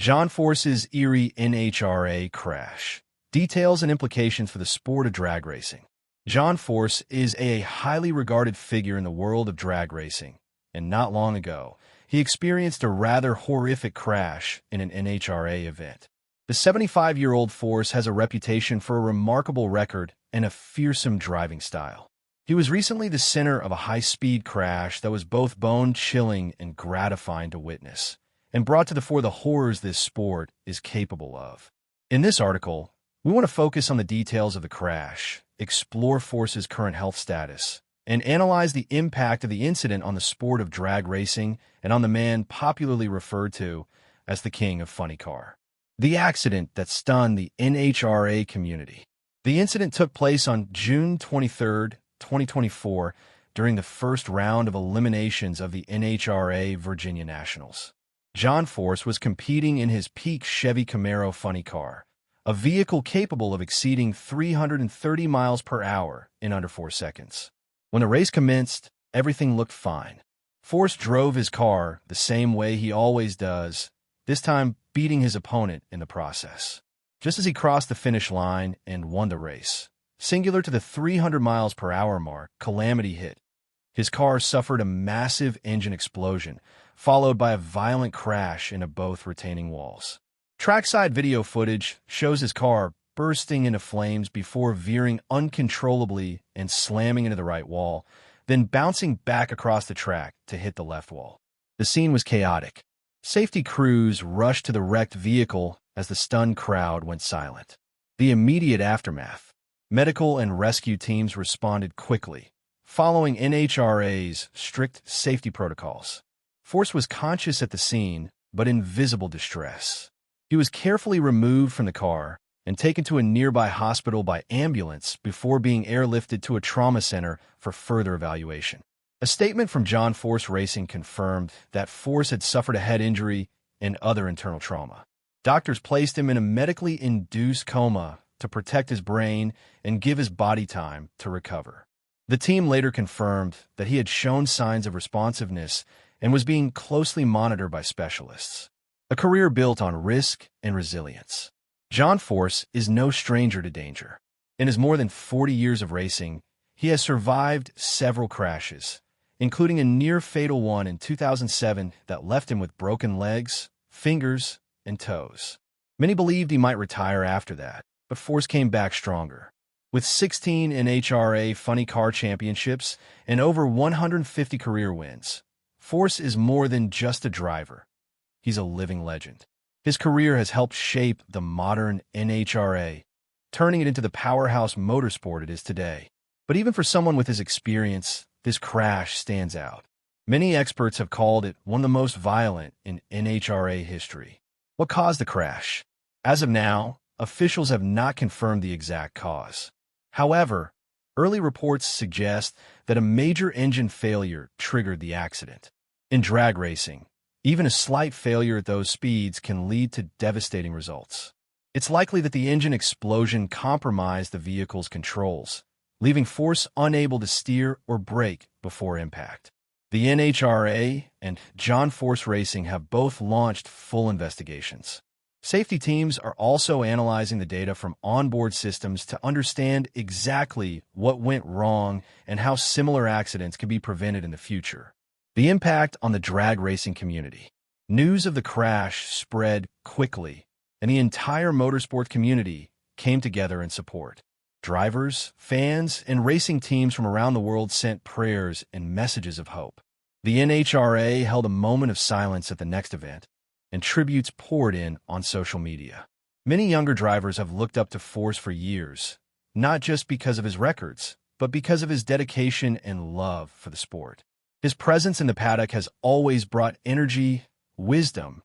John Force's eerie NHRA crash. Details and implications for the sport of drag racing. John Force is a highly regarded figure in the world of drag racing, and not long ago, he experienced a rather horrific crash in an NHRA event. The 75-year-old Force has a reputation for a remarkable record and a fearsome driving style. He was recently the center of a high-speed crash that was both bone-chilling and gratifying to witness, and brought to the fore the horrors this sport is capable of. In this article, we want to focus on the details of the crash, explore Force's current health status, and analyze the impact of the incident on the sport of drag racing and on the man popularly referred to as the King of Funny Car. The accident that stunned the NHRA community. The incident took place on June 23, 2024, during the first round of eliminations of the NHRA Virginia Nationals. John Force was competing in his peak Chevy Camaro Funny Car, a vehicle capable of exceeding 330 miles per hour in under 4 seconds. When the race commenced, everything looked fine. Force drove his car the same way he always does, this time beating his opponent in the process. Just as he crossed the finish line and won the race, singular to the 300 miles per hour mark, calamity hit. His car suffered a massive engine explosion, followed by a violent crash into both retaining walls. Trackside video footage shows his car bursting into flames before veering uncontrollably and slamming into the right wall, then bouncing back across the track to hit the left wall. The scene was chaotic. Safety crews rushed to the wrecked vehicle as the stunned crowd went silent. The immediate aftermath. Medical and rescue teams responded quickly, following NHRA's strict safety protocols. Force was conscious at the scene, but in visible distress. He was carefully removed from the car and taken to a nearby hospital by ambulance before being airlifted to a trauma center for further evaluation. A statement from John Force Racing confirmed that Force had suffered a head injury and other internal trauma. Doctors placed him in a medically induced coma to protect his brain and give his body time to recover. The team later confirmed that he had shown signs of responsiveness and was being closely monitored by specialists. A career built on risk and resilience. John Force is no stranger to danger. In his more than 40 years of racing, he has survived several crashes, including a near-fatal one in 2007 that left him with broken legs, fingers, and toes. Many believed he might retire after that, but Force came back stronger. With 16 NHRA Funny Car Championships and over 150 career wins, Force is more than just a driver. He's a living legend. His career has helped shape the modern NHRA, turning it into the powerhouse motorsport it is today. But even for someone with his experience, this crash stands out. Many experts have called it one of the most violent in NHRA history. What caused the crash? As of now, officials have not confirmed the exact cause. However, early reports suggest that a major engine failure triggered the accident. In drag racing, even a slight failure at those speeds can lead to devastating results. It's likely that the engine explosion compromised the vehicle's controls, leaving Force unable to steer or brake before impact. The NHRA and John Force Racing have both launched full investigations. Safety teams are also analyzing the data from onboard systems to understand exactly what went wrong and how similar accidents can be prevented in the future. The impact on the drag racing community. News of the crash spread quickly, and the entire motorsport community came together in support. Drivers, fans, and racing teams from around the world sent prayers and messages of hope. The NHRA held a moment of silence at the next event, and tributes poured in on social media. Many younger drivers have looked up to Force for years, not just because of his records, but because of his dedication and love for the sport. His presence in the paddock has always brought energy, wisdom,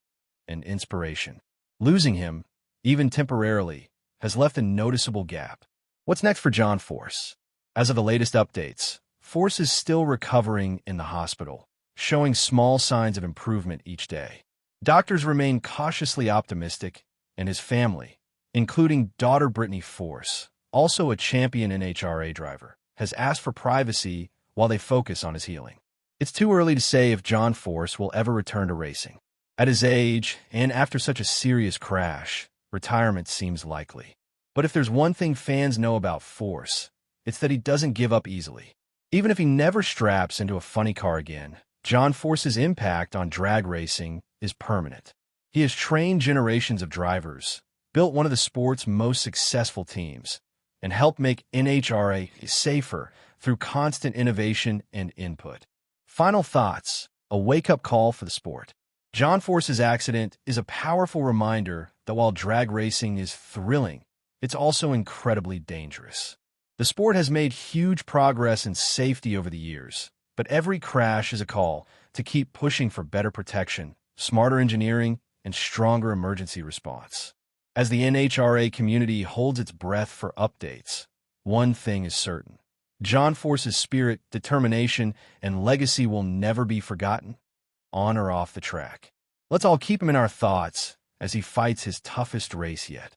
and inspiration. Losing him, even temporarily, has left a noticeable gap. What's next for John Force? As of the latest updates, Force is still recovering in the hospital, showing small signs of improvement each day. Doctors remain cautiously optimistic, and his family, including daughter Brittany Force, also a champion NHRA driver, has asked for privacy while they focus on his healing. It's too early to say if John Force will ever return to racing. At his age, and after such a serious crash, retirement seems likely. But if there's one thing fans know about Force, it's that he doesn't give up easily. Even if he never straps into a funny car again, John Force's impact on drag racing is permanent. He has trained generations of drivers, built one of the sport's most successful teams, and helped make NHRA safer through constant innovation and input. Final thoughts, a wake-up call for the sport. John Force's accident is a powerful reminder that while drag racing is thrilling, it's also incredibly dangerous. The sport has made huge progress in safety over the years, but every crash is a call to keep pushing for better protection, smarter engineering, and stronger emergency response. As the NHRA community holds its breath for updates, one thing is certain. John Force's spirit, determination, and legacy will never be forgotten, on or off the track. Let's all keep him in our thoughts as he fights his toughest race yet.